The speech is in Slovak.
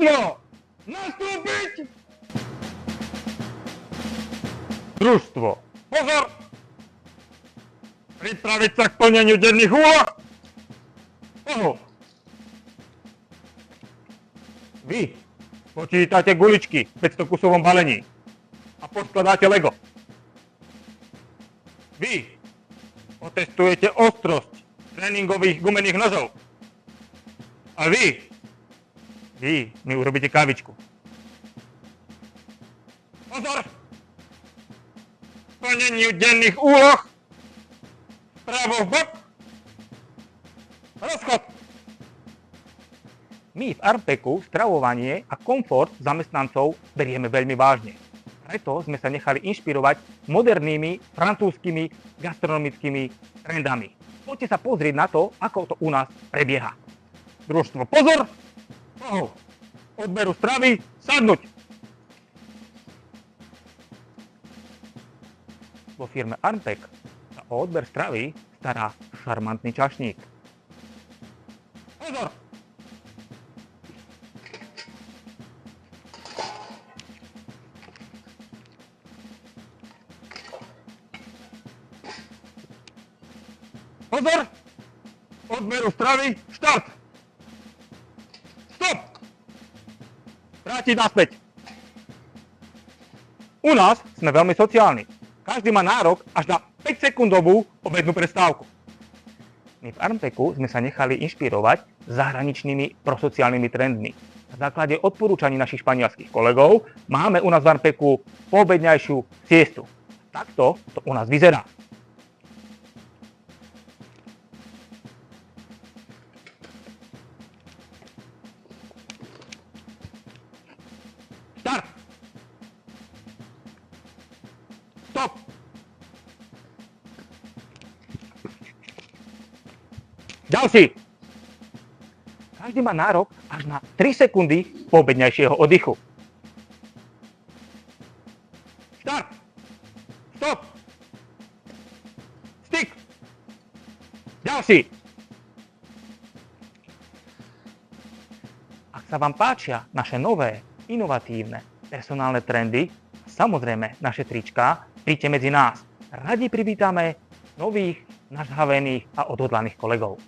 Družstvo! Nastúpiť! Družstvo! Pozor! Pripraviť sa k plneniu denných úloh! Pohov! Vy počítate guličky v 500 kusovom balení a poskladáte Lego. Vy otestujete ostrosť tréningových gumených nožov. A vy mi urobíte kávičku. Pozor! K plneniu denných úloh vpravo v bok. Rozchod! My v Armpeku stravovanie a komfort zamestnancov berieme veľmi vážne. Preto sme sa nechali inšpirovať modernými francúzskymi gastronomickými trendami. Poďte sa pozrieť na to, ako to u nás prebieha. Družstvo, pozor! Pohov! Odberu stravy, sadnúť! Vo firme Armpek sa o odber stravy stará šarmantný čašník. Pozor! Pozor! Odberu stravy, štart! Stop! Vrátiť naspäť. U nás sme veľmi sociálni. Každý má nárok až na 5-sekundovú obednú prestávku. My v Armpeku sme sa nechali inšpirovať zahraničnými prosociálnymi trendmi. Na základe odporúčaní našich španielských kolegov máme u nás v Armpeku poobedňajšiu siestu. Takto to u nás vyzerá. Start! Stop! Ďalší! Každý má nárok až na 3 sekundy poobedňajšieho oddychu. Start! Stop! Stick! Ďalší! Ak sa vám páčia naše nové, inovatívne, personálne trendy, samozrejme naše tričká, príďte medzi nás. Radi privítame nových, nažhavených a odhodlaných kolegov.